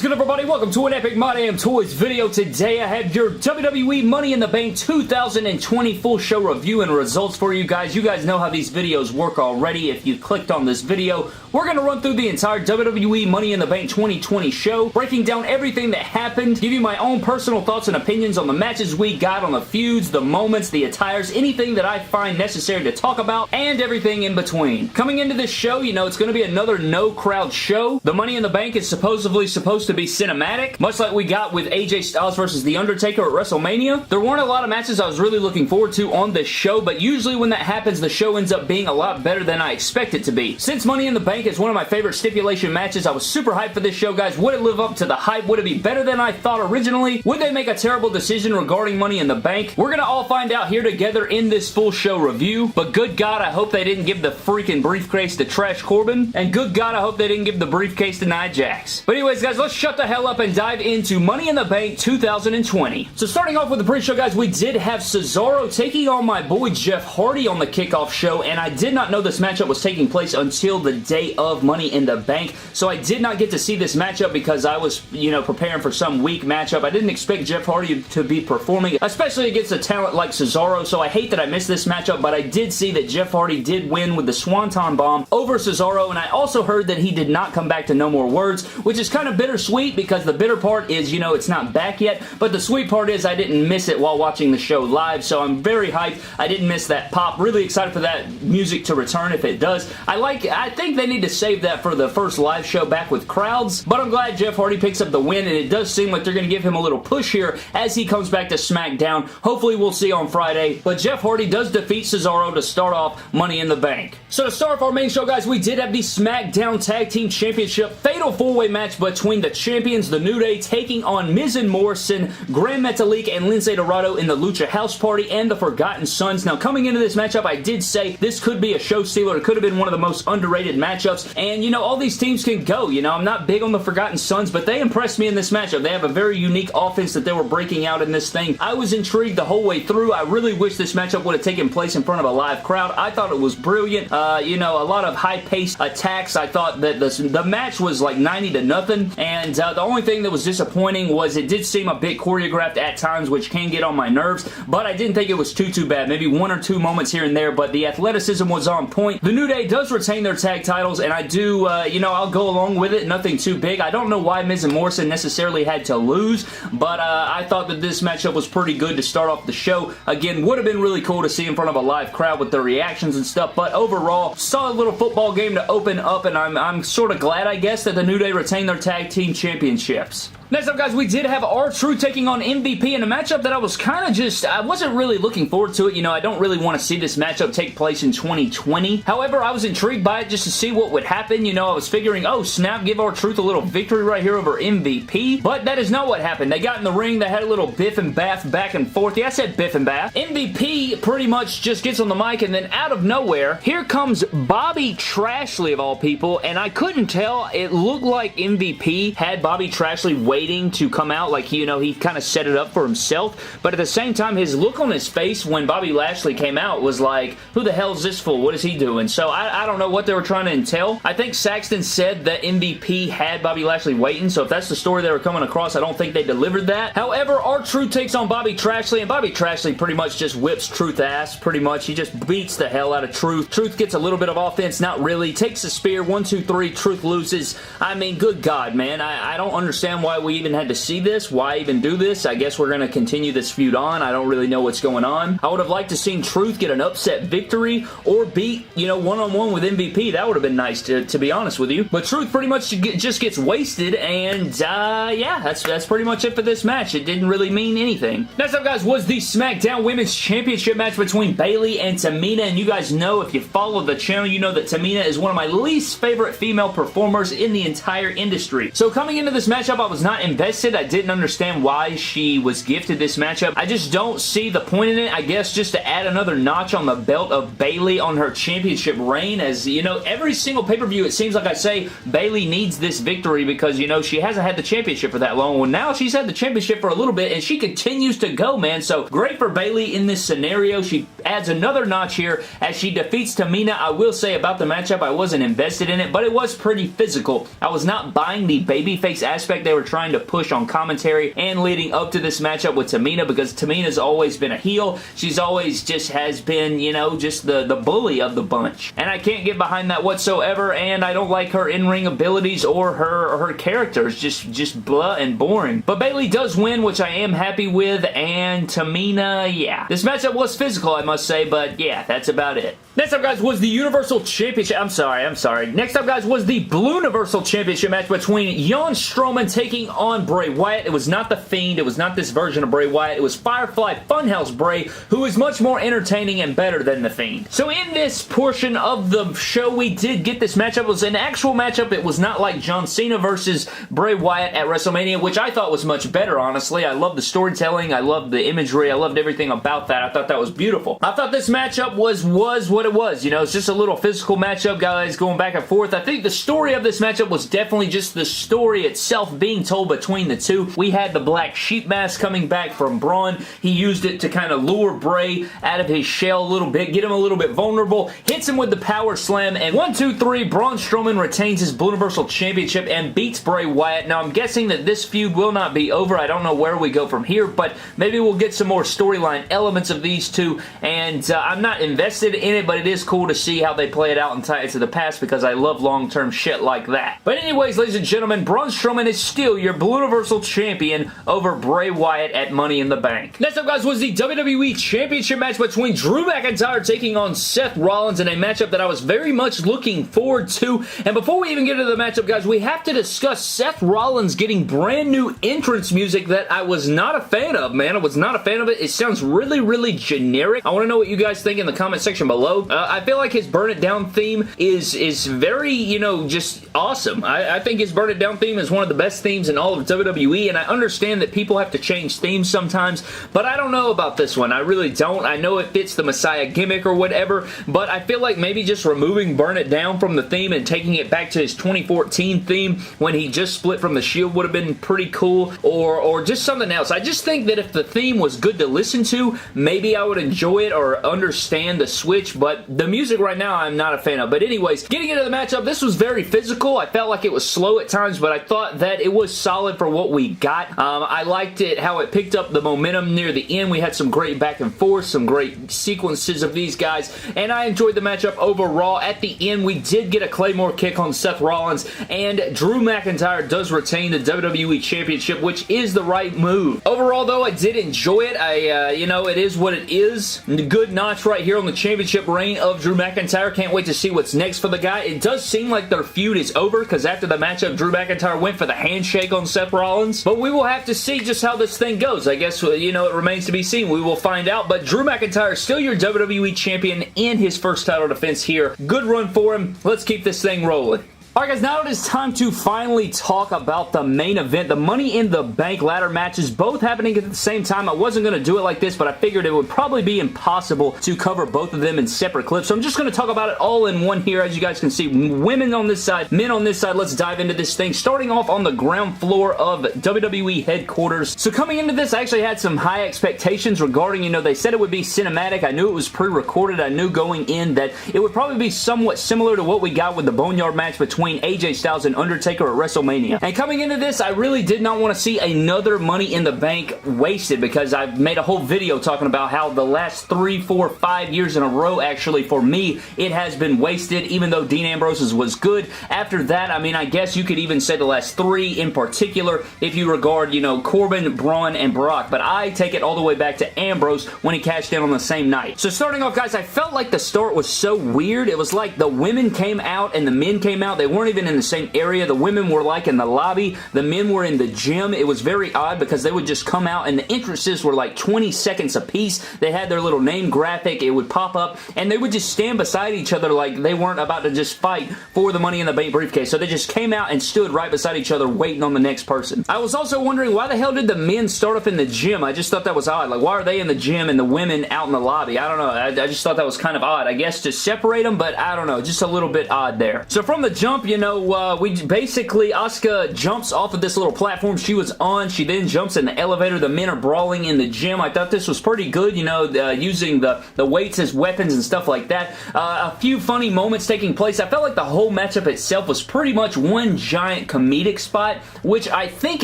What is good, everybody? Welcome to an Epic My Damn Toys video. Today I have your WWE Money in the Bank 2020 full show review and results for you guys. You guys know how these videos work already. If you clicked on this video, we're going to run through the entire WWE Money in the Bank 2020 show, breaking down everything that happened, give you my own personal thoughts and opinions on the matches we got, on the feuds, the moments, the attires, anything that I find necessary to talk about, and everything in between. Coming into this show, you know, it's going to be another no-crowd show. The Money in the Bank is supposed to be cinematic, much like we got with AJ Styles versus The Undertaker at WrestleMania. There weren't a lot of matches I was really looking forward to on this show, but usually when that happens, the show ends up being a lot better than I expect it to be. Since Money in the Bank is one of my favorite stipulation matches, I was super hyped for this show, guys. Would it live up to the hype? Would it be better than I thought originally? Would they make a terrible decision regarding Money in the Bank? We're gonna all find out here together in this full show review, but good God, I hope they didn't give the freaking briefcase to Trash Corbin, and good God, I hope they didn't give the briefcase to Nia Jax. But anyways, guys, let's shut the hell up and dive into Money in the Bank 2020. So starting off with the pre-show, guys, we did have Cesaro taking on my boy Jeff Hardy on the kickoff show, and I did not know this matchup was taking place until the day of Money in the Bank, so I did not get to see this matchup because I was, you know, preparing for some weak matchup. I didn't expect Jeff Hardy to be performing, especially against a talent like Cesaro, so I hate that I missed this matchup, but I did see that Jeff Hardy did win with the Swanton Bomb over Cesaro, and I also heard that he did not come back to No More Words, which is kind of bittersweet because the bitter part is, you know, it's not back yet, but the sweet part is I didn't miss it while watching the show live, so I'm very hyped. I didn't miss that pop. Really excited for that music to return if it does. I think they need to save that for the first live show back with crowds, but I'm glad Jeff Hardy picks up the win, and it does seem like they're going to give him a little push here as he comes back to SmackDown. Hopefully we'll see on Friday, but Jeff Hardy does defeat Cesaro to start off Money in the Bank. So to start off our main show, guys, we did have the SmackDown Tag Team Championship Fatal 4-Way match between the champions, The New Day, taking on Miz and Morrison, Gran Metalik, and Lince Dorado in the Lucha House Party, and the Forgotten Sons. Now, coming into this matchup, I did say this could be a show stealer. It could have been one of the most underrated matchups, and, you know, all these teams can go. You know, I'm not big on the Forgotten Sons, but they impressed me in this matchup. They have a very unique offense that they were breaking out in this thing. I was intrigued the whole way through. I really wish this matchup would have taken place in front of a live crowd. I thought it was brilliant. You know, a lot of high-paced attacks. I thought that the match was like 90-0, and the only thing that was disappointing was it did seem a bit choreographed at times, which can get on my nerves, but I didn't think it was too bad. Maybe one or two moments here and there, but the athleticism was on point. The New Day does retain their tag titles, and I do, you know, I'll go along with it. Nothing too big. I don't know why Miz and Morrison necessarily had to lose, but I thought that this matchup was pretty good to start off the show. Again, would have been really cool to see in front of a live crowd with their reactions and stuff, but overall, solid little football game to open up, and I'm sort of glad, I guess, that the New Day retained their tag team championships. Next up, guys, we did have R-Truth taking on MVP in a matchup that I was kind of just, I wasn't really looking forward to it. You know, I don't really want to see this matchup take place in 2020. However, I was intrigued by it just to see what would happen. You know, I was figuring, oh, snap, give R-Truth a little victory right here over MVP. But that is not what happened. They got in the ring, they had a little biff and bath back and forth. Yeah, I said biff and bath. MVP pretty much just gets on the mic, and then out of nowhere, here comes Bobby Trashley, of all people, and I couldn't tell. It looked like MVP had Bobby Trashley waiting to come out, like, you know, he kind of set it up for himself, but at the same time, his look on his face when Bobby Lashley came out was like, who the hell is this fool? What is he doing? So I don't know what they were trying to entail. I think Saxton said that MVP had Bobby Lashley waiting, so if that's the story they were coming across, I don't think they delivered that. However, R-Truth takes on Bobby Trashley, and Bobby Trashley pretty much just whips Truth ass, pretty much. He just beats the hell out of Truth. Truth gets a little bit of offense, not really. Takes a spear, 1, 2, 3, Truth loses. I mean, good God, man. I don't understand why we even had to see this. Why even do this? I guess we're going to continue this feud on. I don't really know what's going on. I would have liked to seen Truth get an upset victory or beat, you know, one-on-one with MVP. That would have been nice, to be honest with you. But Truth pretty much just gets wasted, and yeah, that's pretty much it for this match. It didn't really mean anything. Next up, guys, was the SmackDown Women's Championship match between Bayley and Tamina, and you guys know, if you follow the channel, you know that Tamina is one of my least favorite female performers in the entire industry. So coming into this matchup, I was not not invested. I didn't understand why she was gifted this matchup. I just don't see the point in it. I guess just to add another notch on the belt of Bayley on her championship reign. As, you know, every single pay-per-view, it seems like I say Bayley needs this victory because, you know, she hasn't had the championship for that long. Well, now she's had the championship for a little bit, and she continues to go, man. So, great for Bayley in this scenario. She adds another notch here as she defeats Tamina. I will say about the matchup, I wasn't invested in it, but it was pretty physical. I was not buying the babyface aspect they were trying to push on commentary and leading up to this matchup with Tamina, because Tamina's always been a heel. She's always just has been, you know, just the bully of the bunch. And I can't get behind that whatsoever, and I don't like her in-ring abilities or her characters. Just blah and boring. But Bayley does win, which I am happy with, and Tamina, yeah. This matchup was physical, I must say, but yeah, that's about it. Next up, guys, was the Universal Championship. I'm sorry. Next up, guys, was the Blue Universal Championship match between Braun Strowman taking on Bray Wyatt. It was not The Fiend. It was not this version of Bray Wyatt. It was Firefly Funhouse Bray, who is much more entertaining and better than The Fiend. So in this portion of the show, we did get this matchup. It was an actual matchup. It was not like John Cena versus Bray Wyatt at WrestleMania, which I thought was much better, honestly. I loved the storytelling. I loved the imagery. I loved everything about that. I thought that was beautiful. I thought this matchup was what it was. You know, it's just a little physical matchup, guys, going back and forth. I think the story of this matchup was definitely just the story itself being told between the two. We had the black sheep mask coming back from Braun. He used it to kind of lure Bray out of his shell a little bit, get him a little bit vulnerable, hits him with the power slam, and 1, 2, 3, Braun Strowman retains his Blue Universal Championship and beats Bray Wyatt. Now, I'm guessing that this feud will not be over. I don't know where we go from here, but maybe we'll get some more storyline elements of these two, and I'm not invested in it, but it is cool to see how they play it out and tie it to the past because I love long-term shit like that. But anyways, ladies and gentlemen, Braun Strowman is still your Blue Universal Champion over Bray Wyatt at Money in the Bank. Next up, guys, was the WWE Championship match between Drew McIntyre taking on Seth Rollins in a matchup that I was very much looking forward to. And before we even get into the matchup, guys, we have to discuss Seth Rollins getting brand new entrance music that I was not a fan of, man. I was not a fan of it. It sounds really, really generic. I want to know what you guys think in the comment section below. I feel like his Burn It Down theme is very, you know, just awesome. I think his Burn It Down theme is one of the best themes in all of WWE, and I understand that people have to change themes sometimes, but I don't know about this one. I really don't. I know it fits the Messiah gimmick or whatever, but I feel like maybe just removing Burn It Down from the theme and taking it back to his 2014 theme when he just split from the Shield would have been pretty cool, or just something else. I just think that if the theme was good to listen to, maybe I would enjoy it or understand the switch, but the music right now I'm not a fan of. But anyways, getting into the matchup, this was very physical. I felt like it was slow at times, but I thought that it was solid for what we got. I liked it, how it picked up the momentum near the end. We had some great back and forth, some great sequences of these guys, and I enjoyed the matchup overall. At the end, we did get a Claymore kick on Seth Rollins, and Drew McIntyre does retain the WWE Championship, which is the right move. Overall, though, I did enjoy it. You know, it is what it is. Good notch right here on the championship reign of Drew McIntyre. Can't wait to see what's next for the guy. It does seem like their feud is over because after the matchup, Drew McIntyre went for the handshake on Seth Rollins. But we will have to see just how this thing goes. I guess, you know, it remains to be seen. We will find out. But Drew McIntyre is still your WWE Champion in his first title defense here. Good run for him. Let's keep this thing rolling. Alright guys, now it is time to finally talk about the main event, the Money in the Bank ladder matches, both happening at the same time. I wasn't going to do it like this, but I figured it would probably be impossible to cover both of them in separate clips, so I'm just going to talk about it all in one here. As you guys can see, women on this side, men on this side. Let's dive into this thing, starting off on the ground floor of WWE headquarters. So coming into this, I actually had some high expectations regarding, you know, they said it would be cinematic. I knew it was pre-recorded. I knew going in that it would probably be somewhat similar to what we got with the Boneyard match between AJ Styles and Undertaker at WrestleMania. And coming into this, I really did not want to see another Money in the Bank wasted, because I've made a whole video talking about how the last 3, 4, 5 years in a row, actually, for me, it has been wasted, even though Dean Ambrose's was good. After that, I mean, I guess you could even say the last 3 in particular, if you regard, you know, Corbin, Braun, and Brock. But I take it all the way back to Ambrose when he cashed in on the same night. So starting off, guys, I felt like the start was so weird. It was like the women came out and the men came out. They weren't even in the same area. The women were like in the lobby. The men were in the gym. It was very odd because they would just come out and the entrances were like 20 seconds a piece. They had their little name graphic. It would pop up and they would just stand beside each other like they weren't about to just fight for the Money in the Bank briefcase. So they just came out and stood right beside each other waiting on the next person. I was also wondering, why the hell did the men start off in the gym? I just thought that was odd. Like, why are they in the gym and the women out in the lobby? I don't know. I just thought that was kind of odd. I guess to separate them, but I don't know. Just a little bit odd there. So from the jump, you know, we basically, Asuka jumps off of this little platform she was on. She then jumps in the elevator. The men are brawling in the gym. I thought this was pretty good, you know, using the weights as weapons and stuff like that. A few funny moments taking place. I felt like the whole matchup itself was pretty much one giant comedic spot, which I think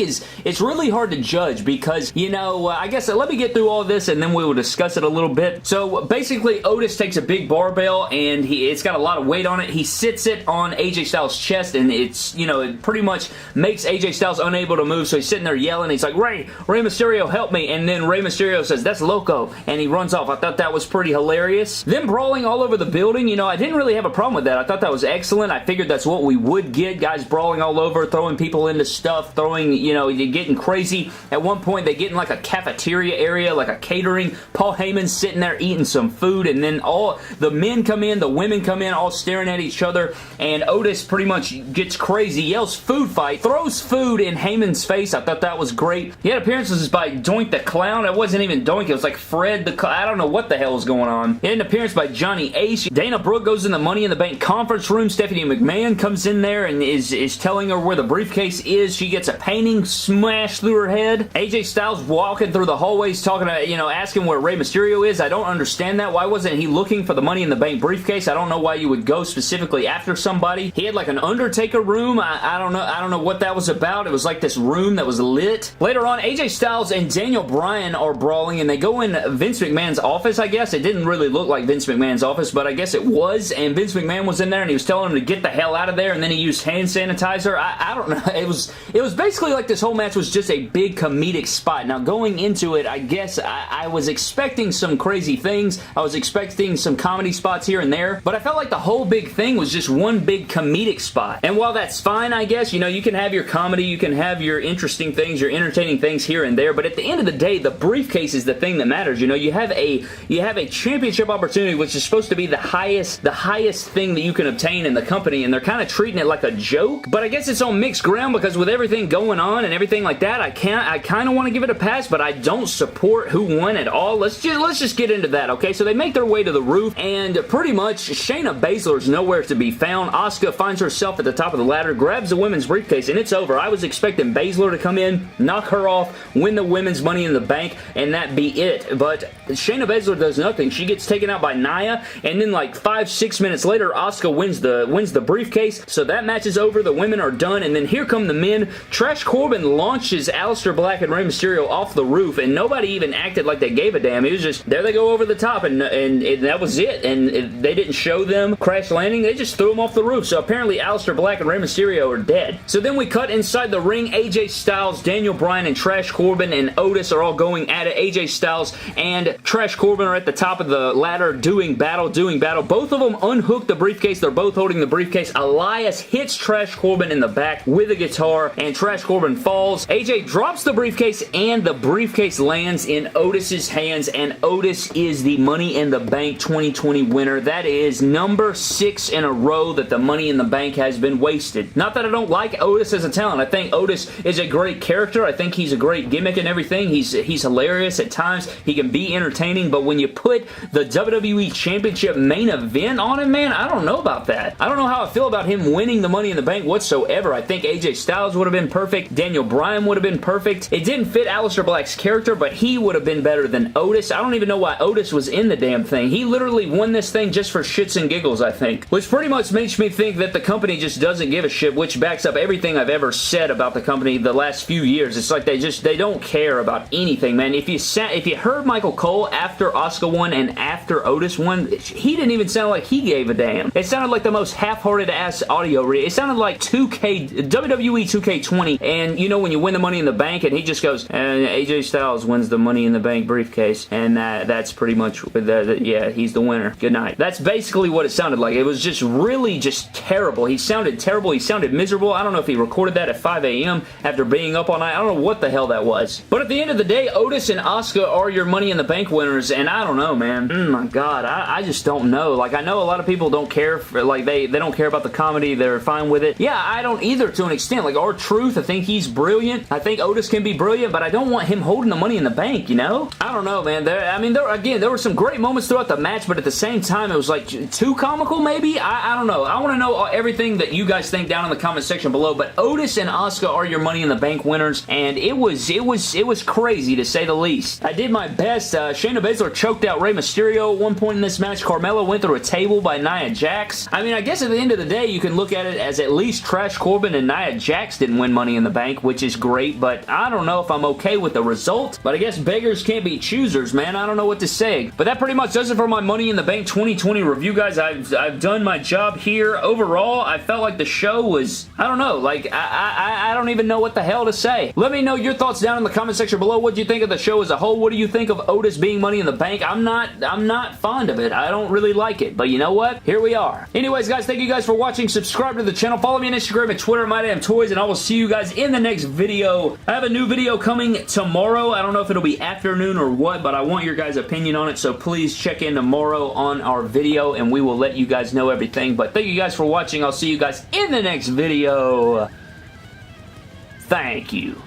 it's really hard to judge because, you know, I guess let me get through all this and then we will discuss it a little bit. So basically, Otis takes a big barbell and it's got a lot of weight on it. He sits it on AJ Styles' chest and it's, you know, it pretty much makes AJ Styles unable to move. So he's sitting there yelling. He's like, Rey Mysterio, help me. And then Rey Mysterio says, that's loco. And he runs off. I thought that was pretty hilarious. Them brawling all over the building, you know, I didn't really have a problem with that. I thought that was excellent. I figured that's what we would get. Guys brawling all over, throwing people into stuff, throwing, you know, getting crazy. At one point, they get in like a cafeteria area, like a catering. Paul Heyman's sitting there eating some food, and then all the men come in, the women come in, all staring at each other, and Otis pretty much gets crazy, yells food fight, throws food in Heyman's face. I thought that was great. He had appearances by Doink the Clown. It wasn't even Doink, it was like Fred the I don't know what the hell was going on. He had an appearance by Johnny Ace. Dana Brooke goes in the Money in the Bank conference room. Stephanie McMahon comes in there and is telling her where the briefcase is. She gets a painting smashed through her head. AJ Styles walking through the hallways talking to, you know, asking where Rey Mysterio is. I don't understand that. Why wasn't he looking for the Money in the Bank briefcase? I don't know why you would go specifically after somebody. He had like an Undertaker room. I don't know what that was about. It was like this room that was lit. Later on, AJ Styles and Daniel Bryan are brawling and they go in Vince McMahon's office, I guess. It didn't really look like Vince McMahon's office, but I guess it was, and Vince McMahon was in there and he was telling him to get the hell out of there, and then he used hand sanitizer. I don't know. It was basically like this whole match was just a big comedic spot. Now going into it, I guess I was expecting some crazy things. I was expecting some comedy spots here and there, but I felt like the whole big thing was just one big comedic spot. And while that's fine, I guess, you know, you can have your comedy, you can have your interesting things, your entertaining things here and there, but at the end of the day, the briefcase is the thing that matters. You know, you have a championship opportunity, which is supposed to be the highest thing that you can obtain in the company, and they're kind of treating it like a joke. But I guess it's on mixed ground because with everything going on and everything like that, I kind of want to give it a pass, but I don't support who won at all. Let's just get into that, okay? So they make their way to the roof, and pretty much Shayna Baszler's nowhere to be found. Asuka finds herself at the top of the ladder, grabs the women's briefcase, and it's over. I was expecting Baszler to come in, knock her off, win the women's Money in the Bank, and that be it. But Shayna Baszler does nothing. She gets taken out by Nia, and then like 5-6 minutes later, Asuka wins the briefcase. So that match is over. The women are done, and then here come the men. Trash Corbin launches Aleister Black and Rey Mysterio off the roof, and nobody even acted like they gave a damn. It was just, there they go over the top, and that was it. And they didn't show them crash landing. They just threw them off the roof. So apparently Aleister Black and Rey Mysterio are dead. So then we cut inside the ring. AJ Styles, Daniel Bryan, and Trash Corbin and Otis are all going at it. AJ Styles and Trash Corbin are at the top of the ladder doing battle. Both of them unhook the briefcase. They're both holding the briefcase. Elias hits Trash Corbin in the back with a guitar, and Trash Corbin falls. AJ drops the briefcase, and the briefcase lands in Otis's hands, and Otis is the Money in the Bank 2020 winner. That is number 6 in a row that the Money in the Bank has been wasted. Not that I don't like Otis as a talent. I think Otis is a great character. I think he's a great gimmick and everything. He's hilarious at times. He can be entertaining, but when you put the WWE Championship main event on him, man, I don't know about that. I don't know how I feel about him winning the Money in the Bank whatsoever. I think AJ Styles would have been perfect. Daniel Bryan would have been perfect. It didn't fit Aleister Black's character, but he would have been better than Otis. I don't even know why Otis was in the damn thing. He literally won this thing just for shits and giggles, I think. Which pretty much makes me think that the company just doesn't give a shit, which backs up everything I've ever said about the company the last few years. It's like they don't care about anything, man. If you heard Michael Cole after Asuka won and after Otis won, he didn't even sound like he gave a damn. It sounded like the most half-hearted ass audio. It sounded like WWE 2K20, and you know when you win the Money in the Bank and he just goes, and AJ Styles wins the Money in the Bank briefcase, and that's pretty much, yeah, he's the winner. Good night. That's basically what it sounded like. It was just really just terrible. terrible. He sounded terrible. He sounded miserable. I don't know if he recorded that at 5 a.m. after being up all night. I don't know what the hell that was. But at the end of the day, Otis and Asuka are your Money in the Bank winners, and I don't know, man. Oh my God, I just don't know. Like, I know a lot of people don't care, like, they don't care about the comedy. They're fine with it. Yeah, I don't either to an extent. Like, R-Truth, I think he's brilliant. I think Otis can be brilliant, but I don't want him holding the Money in the Bank, you know? I don't know, man. There were some great moments throughout the match, but at the same time, it was like too comical, maybe? I don't know. I want to know everything that you guys think down in the comment section below, but Otis and Asuka are your Money in the Bank winners, and it was crazy to say the least. I did my best. Shayna Baszler choked out Rey Mysterio at one point in this match. Carmella went through a table by Nia Jax. I mean, I guess at the end of the day, you can look at it as at least Trash Corbin and Nia Jax didn't win Money in the Bank, which is great, but I don't know if I'm okay with the result. But I guess beggars can't be choosers, man. I don't know what to say. But that pretty much does it for my Money in the Bank 2020 review, guys. I've done my job here. Overall, I felt like the show was, I don't know, like, I don't even know what the hell to say. Let me know your thoughts down in the comment section below. What do you think of the show as a whole? What do you think of Otis being Money in the Bank? I'm not fond of it. I don't really like it. But you know what? Here we are. Anyways, guys, thank you guys for watching. Subscribe to the channel. Follow me on Instagram and Twitter, MyDamnToys, and I will see you guys in the next video. I have a new video coming tomorrow. I don't know if it'll be afternoon or what, but I want your guys' opinion on it, so please check in tomorrow on our video, and we will let you guys know everything. But thank you guys for watching. I'll see you guys in the next video. Thank you.